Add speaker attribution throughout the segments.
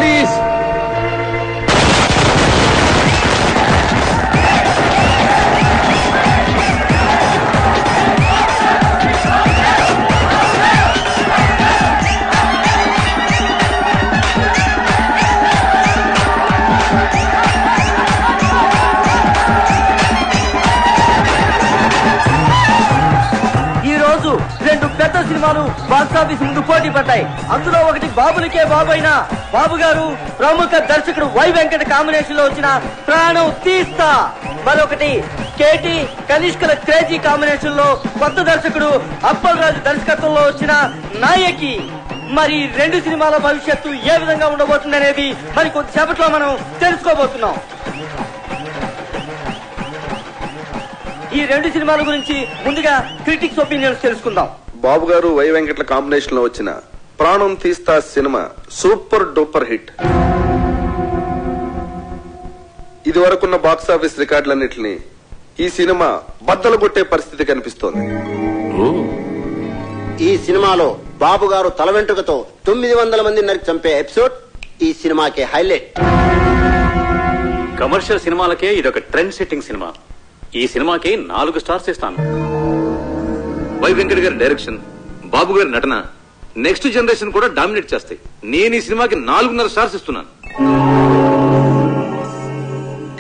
Speaker 1: Please.
Speaker 2: రెండు పెద్ద సినిమాలు బాక్సాఫీస్ ముందు పోటీ పడ్డాయి. అందులో ఒకటి బాబులకే బాబు అయిన బాబు గారు ప్రముఖ దర్శకుడు వై వెంకట కాంబినేషన్ లో వచ్చిన ప్రాణం తీస్తా, మరొకటి కేటీ కనిష్కల క్రేజీ కాంబినేషన్ లో కొత్త దర్శకుడు అప్పల్ రాజు దర్శకత్వంలో వచ్చిన నాయకి. మరి రెండు సినిమాల భవిష్యత్తు ఏ విధంగా ఉండబోతుంది అనేది మరి కొద్దిసేపట్లో మనం తెలుసుకోబోతున్నాం. ఈ రెండు సినిమాల గురించి ముందుగా క్రిటిక్స్ ఒపీనియన్స్ తెలుసుకుందాం.
Speaker 3: బాబు గారు వై వెంకట్ల కాంబినేషన్ లో వచ్చిన ప్రాణం తీస్తా సినిమా సూపర్ డూపర్ హిట్. ఇది వరకున్న బాక్సాఫీస్ రికార్డులన్నింటినీ ఈ సినిమా బద్దలు కొట్టే పరిస్థితి కనిపిస్తోంది.
Speaker 4: ఈ సినిమాలో బాబు గారు తల వెంట్రుకతో 900 మంది నరికి చంపే ఎపిసోడ్ ఈ సినిమాకి హైలైట్.
Speaker 5: కమర్షియల్ సినిమాలకే ఇదొక ట్రెండ్ సెట్టింగ్ సినిమా. ఈ సినిమాకి 4 స్టార్స్ ఇస్తాను.
Speaker 6: వై వెంకట్ గారి డైరెక్షన్, బాబు గారి నటన నెక్స్ట్ జనరేషన్ కూడా డామినేట్ చేస్తాయి. నేను ఈ సినిమాకి 4.5 స్టార్స్ ఇస్తున్నాను.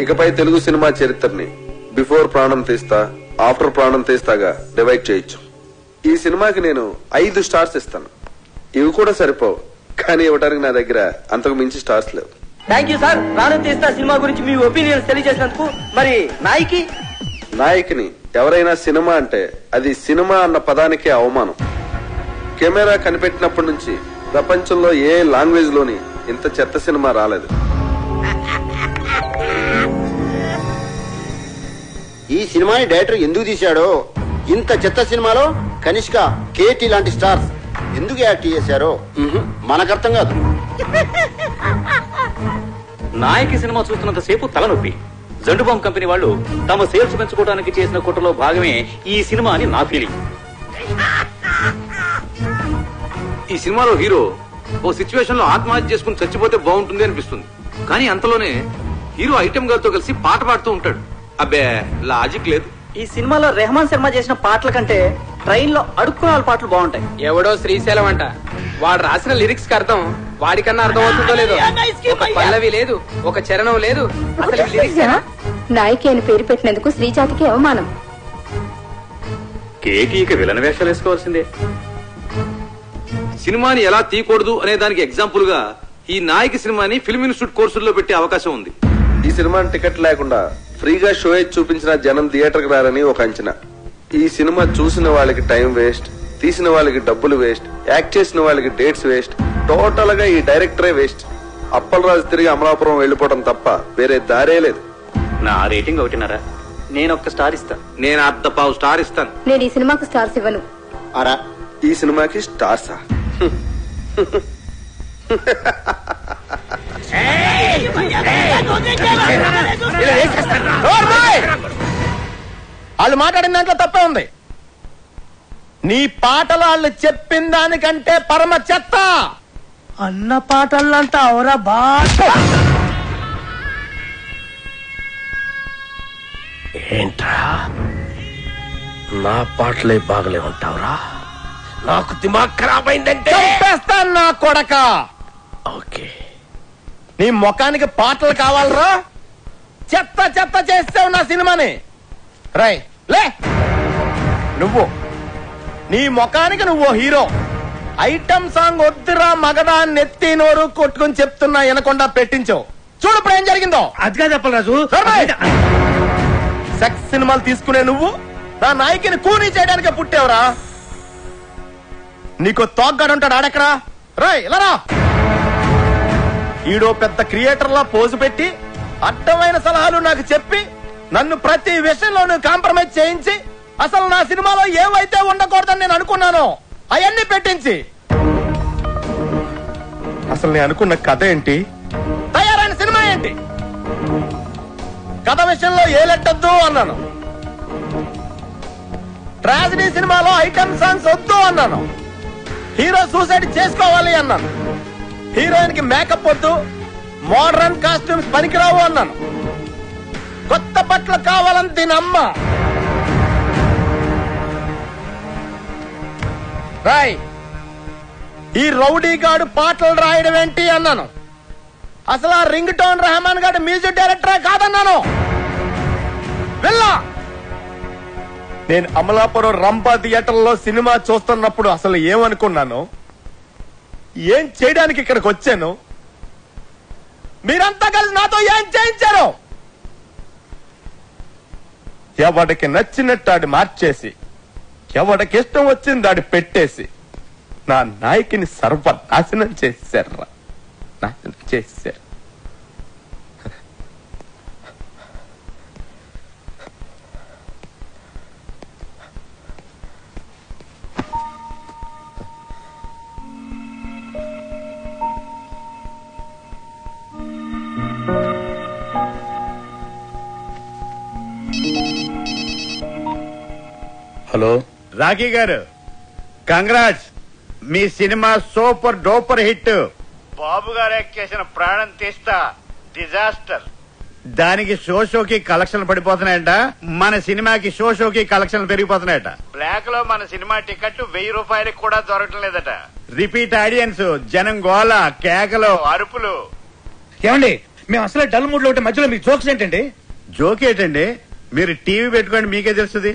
Speaker 3: ఇకపై తెలుగు సినిమా చరిత్రని బిఫోర్ ప్రాణం తీస్తా, ఆఫ్టర్ ప్రాణం తీస్తాగా డివైడ్ చేయొచ్చు. ఈ సినిమాకి నేను 5 స్టార్స్ ఇస్తాను. ఇవి కూడా సరిపోవు, కానీ ఇవ్వడానికి నా దగ్గర అంతకు మించి స్టార్స్ లేవు.
Speaker 2: Thank you sir. ప్రాణం తీస్తా సినిమా గురించి మీ ఒపీనియన్స్ తెలియజేసినందుకు. మరి
Speaker 3: నాయకిని ఎవరైనా సినిమా అంటే అది సినిమా అన్న పదానికే అవమానం. కెమెరా కనిపెట్టినప్పటి నుంచి ప్రపంచంలో ఏ లాంగ్వేజ్ లోని ఇంత చెత్త సినిమా రాలేదు.
Speaker 4: ఈ సినిమాని డైరెక్టర్ ఎందుకు తీశాడో, ఇంత చెత్త సినిమాలో కనిష్క, కేటీ లాంటి స్టార్స్ ఎందుకు యాక్ట్ చేశారో మనకు అర్థం కాదు.
Speaker 5: నాయకి సినిమా చూస్తున్నంత సేపు తలనొప్పి. జండుబాంబ్ కంపెనీ వాళ్ళు తమ సేల్స్ పెంచుకోవడానికి చేసిన కుట్రలో భాగమే ఈ సినిమా అని నా ఫీలింగ్.
Speaker 6: ఈ సినిమాలో హీరో ఓ సిచ్యువేషన్ లో ఆత్మహత్య చేసుకుని చచ్చిపోతే బాగుంటుంది అనిపిస్తుంది. కానీ అంతలోనే హీరో ఐటెం గారితో కలిసి పాట పాడుతూ ఉంటాడు. అబ్బే, లాజిక్ లేదు.
Speaker 2: ఈ సినిమాలో రెహమాన్ శర్మ చేసిన పాటల కంటే ట్రైన్ లో అడుక్కునే పాటలు బాగుంటాయి.
Speaker 1: ఎవడో శ్రీశైలం అంట, వాడు రాసిన లిరిక్స్ కి అర్థం వాడికన్నా అర్థం అవుతుందో లేదో. ఒక పల్లవి లేదు, ఒక చరణం లేదు. అసలు లిరిక్స్
Speaker 7: నాయకి అని పేరు పెట్టినందుకు శ్రీజాతికి అవమానం.
Speaker 5: కేటీకి విలన్ వేషాలు వేసుకోవాల్సిందే.
Speaker 6: సినిమాని ఎలా తీయకూడదు అనే దానికి ఎగ్జాంపుల్ గా ఈ నాయకి సినిమాని ఫిల్మ్ ఇన్స్టిట్యూట్ కోర్సుల్లో పెట్టే అవకాశం ఉంది.
Speaker 3: ఈ సినిమాని టికెట్ లేకుండా ఫ్రీగా షో చూపించిన జనం థియేటర్ కి రారని ఒక అంచనా. ఈ సినిమా చూసిన వాళ్ళకి టైం వేస్ట్, తీసిన వాళ్ళకి డబ్బులు వేస్ట్, యాక్ట్ చేసిన వాళ్ళకి డేట్స్ వేస్ట్, టోటల్ గా ఈ డైరెక్టరే వేస్ట్. అప్పల్ రాజు తిరిగి అమలాపురం వెళ్లిపోవడం తప్ప వేరే దారే లేదు.
Speaker 5: నా రేటింగ్ 1.5.
Speaker 2: నేను 1 స్టార్ ఇస్తాను.
Speaker 6: నేను 1/2 స్టార్ ఇస్తాను.
Speaker 7: నేను ఈ సినిమాకు స్టార్స్ ఇవ్వను.
Speaker 4: అరా,
Speaker 3: ఈ సినిమాకి స్టార్సా?
Speaker 8: వాళ్ళు మాట్లాడిన దాంట్లో తప్పే ఉంది. నీ పాటలు వాళ్ళు చెప్పిన దానికంటే పరమ చెత్త.
Speaker 2: అన్న పాటలంతా అవరా బాట.
Speaker 8: ఏంట్రా నా పాటలే బాగలే ఉంటావురా? నాకు దిమాగ్ ఖరాబ్ అయిందంటే చంపేస్తాను నా కొడక. ఓకే, నీ ముఖానికి పాటలు కావాలరా? చెత్త చెత్త చేస్తావు నా సినిమాని. రై లే, నువ్వు నీ ముఖానికి నువ్వు హీరో. ఐటమ్ సాంగ్ వద్దురా మగదా నెత్తి నోరు కొట్టుకుని చెప్తున్నా వినకుండా పెట్టించావు. చూడు ఇప్పుడు ఏం జరిగిందో.
Speaker 2: అదిగా చెప్పరాజు.
Speaker 8: సెక్స్ సినిమాలు తీసుకునే నువ్వు నా నాయకిని కూనీ చేయడానికే పుట్టావురా. నీకు తోగ్గాడుంటాడు, ఆడెక్కడా? రాయ్ ఇలా. ఈడో పెద్ద క్రియేటర్ లా పోజు పెట్టి అడ్డమైన సలహాలు నాకు చెప్పి నన్ను ప్రతి విషయంలోనూ కాంప్రమైజ్ చేయించి అసలు నా సినిమాలో ఏవైతే ఉండకూడదని నేను అనుకున్నానో అవన్నీ పెట్టించి అసలు నేను అనుకున్న కథ ఏంటి, తయారైన సినిమా ఏంటి? కథ విషయంలో ఏ లెట్టొద్దు అన్నాను. ట్రాజడీ సినిమాలో ఐటమ్ సాంగ్స్ వద్దు అన్నాను. హీరో సూసైడ్ చేసుకోవాలి అన్నాను. హీరోయిన్ కి మేకప్ వద్దు, మోడర్న్ కాస్ట్యూమ్స్ పనికిరావు అన్నాను. కొత్త బట్టలు కావాలని దీని అమ్మ. రాయ్, ఈ రౌడీ గాడు పాటలు రాయడం ఏంటి అన్నాను. అసలు ఆ రింగ్ టోన్ రెహమాన్ గాడు మ్యూజిక్ డైరెక్టరే కాదన్నాను. వెళ్ళా. నేను అమలాపురం రంపా థియేటర్లో సినిమా చూస్తున్నప్పుడు అసలు ఏమనుకున్నాను, ఏం చేయడానికి ఇక్కడికి వచ్చాను, మీరంతా కలిసి నాతో ఏం చేయించారు? ఎవడికి నచ్చినట్టు ఆడి మార్చేసి, ఎవడికి ఇష్టం వచ్చింది ఆడి పెట్టేసి నా నాయకుని సర్వనాశనం చేశారా, నాశనం చేశారు.
Speaker 9: హలో రాఖీ గారు, కంగ్రాట్స్. మీ సినిమా సూపర్ డూపర్ హిట్. బాబు గారు ఎక్కేసిన ప్రాణం తీస్తా డిజాస్టర్. దానికి షోకి కలెక్షన్లు పడిపోతున్నాయంట. మన సినిమాకి షోకి కలెక్షన్లు పెరిగిపోతున్నాయట. బ్లాక్ లో మన సినిమా టికెట్ 1000 రూపాయలకి కూడా దొరకటం లేదట. రిపీట్ ఆడియన్స్, జనం గోల, కేకలు, అరుపులు.
Speaker 10: ఏమండి, మేము అసలు డల్ మూడ్ లో ఉంటే మధ్యలో మీ జోక్స్ ఏంటండి?
Speaker 9: జోక్ ఏంటండి? మీరు టీవీ పెట్టుకోండి, మీకే తెలుస్తుంది.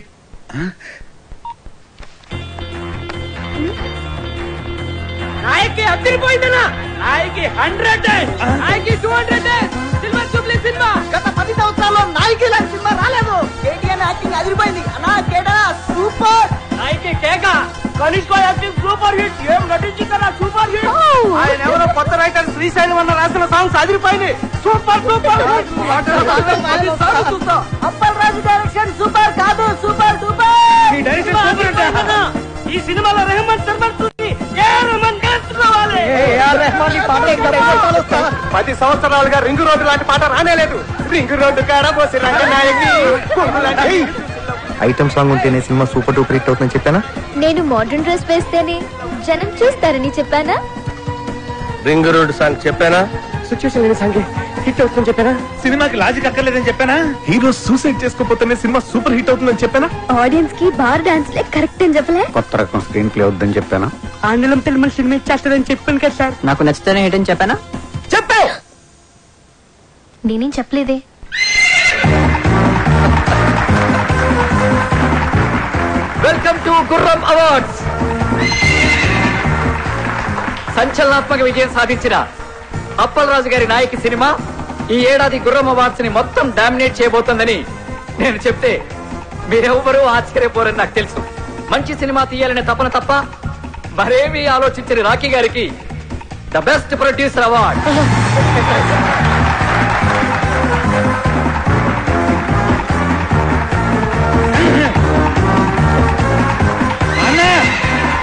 Speaker 2: నాయకి అదిరిపోయిందనా, నాయకి 100, నాయకి 200, సిల్వర్ జూబ్లీ సినిమా. గత 10 సంవత్సరాల్లో నాయకి లాంటి సినిమా రాలేదు. కేటీఆర్ యాక్టింగ్ అదిరిపోయింది అన్నా. కేడా సూపర్. నాయకి కేక, కనిష్క యాక్టింగ్ సూపర్ హిట్. ఏం నటించిందన్నా, సూపర్ హిట్. ఆయన ఎవరో కొత్త రైటర్ శ్రీశైలం అన్న రాసిన సాంగ్స్ అదిరిపోయింది. Super super. Appal Raju direction super కాదు, సూపర్ డూపర్. ఈ డైరెక్షన్ సూపర్. ఈ సినిమాలో రెహమాన్ సర్వర్ చూసి రెహమాన్ కావాలి.
Speaker 8: 10 సంవత్సరాలుగా రింగ్ రోడ్డు లాంటి పాట రానేలేదు. రింగ్ రోడ్డు కాడ పోసి రంగనాయకి
Speaker 11: ఐటమ్ సాంగ్ ఉంటేనే సినిమా సూపర్ డూపర్ హిట్ అవుతుందని చెప్పానా?
Speaker 7: నేను మోడర్న్ డ్రెస్ వేస్తేనే జనం చూస్తారని చెప్పానా?
Speaker 8: రింగ్ రోడ్డు సాంగ్ చెప్పానా? సిచ్యువేషన్ లేని సాంగ్ హిట్ అవుతుందని చెప్పానా?
Speaker 10: సినిమాకి లాజిక్ అక్కర్లేదని చెప్పానా?
Speaker 8: హీరో సూసైడ్ చేసుకోపోతేనే సినిమా సూపర్ హిట్ అవుతుందని చెప్పానా?
Speaker 7: ఆడియన్స్ కి బార్ డాన్స్ లే కరెక్ట్ అని చెప్పలే?
Speaker 11: కొత్త రకం స్క్రీన్ ప్లే వద్దని చెప్పానా?
Speaker 2: ఆంగ్లం తెలుగు సినిమా ఇచ్చేస్తారని చెప్పాను కదా సార్.
Speaker 11: నాకు నచ్చితేనే ఏంటని చెప్పానా?
Speaker 2: చెప్పావు.
Speaker 7: నేనేం చెప్పలేదే.
Speaker 2: వెల్కమ్ టు గుర్రం అవార్డ్స్. సంచలనాత్మక విజయం సాధించిన అప్పల్ రాజు గారి నాయకి సినిమా ఈ ఏడాది గుర్రం అవార్డ్స్ ని మొత్తం డామినేట్ చేయబోతోందని నేను చెప్తే మీరెవ్వరూ ఆశ్చర్యపోరని నాకు తెలుసు. మంచి సినిమా తీయాలనే తపన తప్ప మరేమీ ఆలోచించని రాఖీ గారికి ద బెస్ట్ ప్రొడ్యూసర్ అవార్డ్.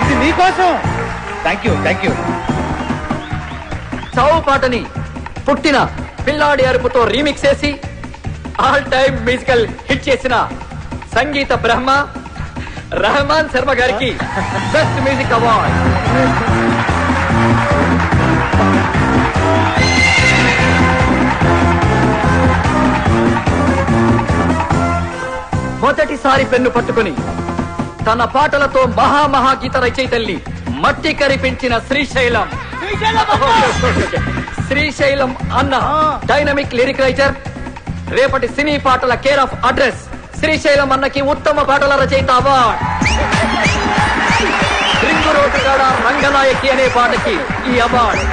Speaker 10: ఇది మీకోసం. Thank you.
Speaker 2: చావు పాటని పుట్టిన పిల్లాడి అరుపుతో రీమిక్స్ చేసి ఆల్ టైమ్ మ్యూజికల్ హిట్ చేసిన సంగీత బ్రహ్మ రెహమాన్ శర్మ గారికి బెస్ట్ మ్యూజిక్ అవార్డ్. మొదటిసారి పెన్ను పట్టుకుని తన పాటలతో మహాగీత రచయితల్ని మట్టి కరిపించిన శ్రీశైలం అన్న డైనమిక్ లిరిక్ రైటర్, రేపటి సినీ పాటల కేర్ ఆఫ్ అడ్రస్ శ్రీశైలం అన్నకి ఉత్తమ పాటల రచయిత అవార్డ్. రింగు రోడ్డు కాడ రంగనాయకి అనే పాటకి ఈ అవార్డ్.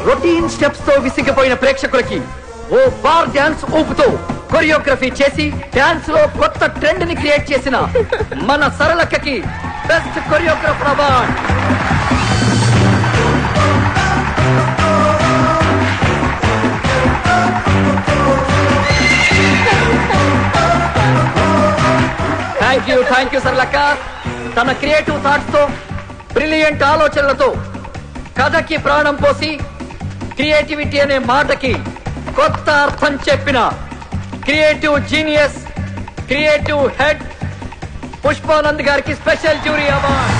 Speaker 2: రొటీన్ స్టెప్స్ తో విసిగిపోయిన ప్రేక్షకులకి ఓ బార్ డాన్స్ ఊపుతో కొరియోగ్రఫీ చేసి డాన్స్ లో కొత్త ట్రెండ్ ని క్రియేట్ చేసిన మన సరళక్కకి best choreographer award. Thank you సరళక్క. తన క్రియేటివ్ థాట్స్ తో బ్రిలియంట్ ఆలోచనలతో కథకి ప్రాణం పోసి క్రియేటివిటీ అనే మాటకి కొత్త అర్థం చెప్పిన creative genius, creative head Pushpanand గారికి special jury award.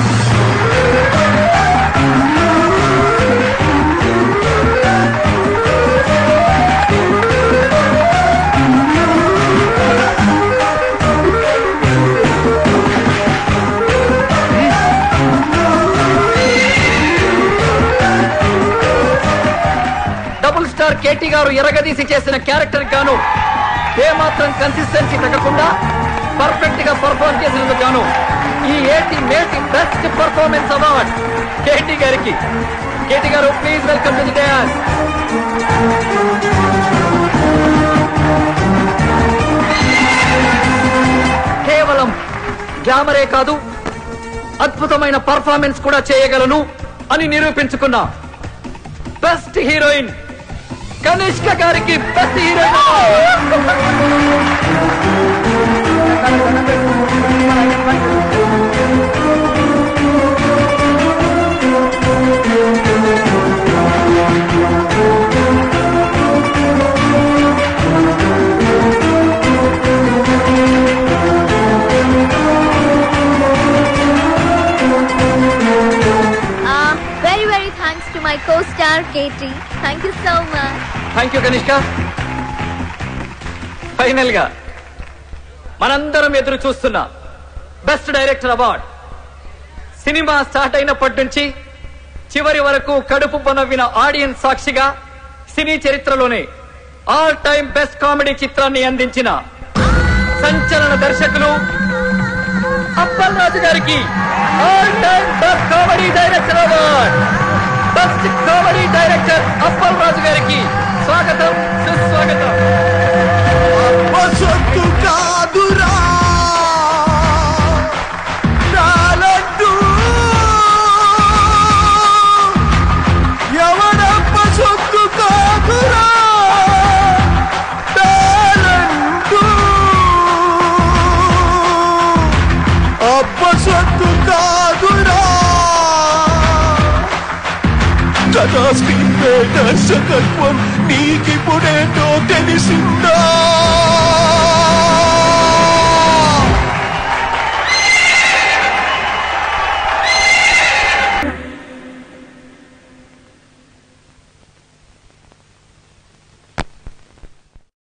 Speaker 2: Double star KT గారు ఎరగదీసి చేసిన క్యారెక్టర్ గాను ఏమాత్రం కన్సిస్టెన్సీ తగ్గకుండా పర్ఫెక్ట్ గా పర్ఫార్మ్ చేసినందుకు గాను ఈ మేటి బెస్ట్ పర్ఫార్మెన్స్ అవార్డ్ కేటీ గారికి. కేటీ గారు please welcome to the dance. కేవలం గ్లామరే కాదు, అద్భుతమైన పర్ఫార్మెన్స్ కూడా చేయగలను అని నిరూపించుకున్నా బెస్ట్ హీరోయిన్ కనిష్క గారికి best heroine.
Speaker 7: Very thanks to my co-star Katie. Thank you so much.
Speaker 2: Thank you Kanishka. Final గా మనందరం ఎదురు చూస్తున్న best director award cinema start అయినప్పటి నుంచి చివరి వరకు కడుపు పొనవ్విన ఆడియన్స్ సాక్షిగా సినీ చరిత్రలోనే ఆల్ టైమ్ బెస్ట్ కామెడీ చిత్రాన్ని అందించిన సంచలన దర్శకులు అప్పల్ రాజు గారికి all time best comedy director award. Best comedy director Appal Raju గారికి స్వాగతం, సుస్వాగతం.
Speaker 12: కాదురా నాలంటూ ఎవడప్ప సొత్తు కాదురా నాలంటూ అప్ప సొత్తు కాదురా. కథా స్క్రీన్ పే దర్శకత్వం నీకిప్పుడేంటో తెలిసిందా?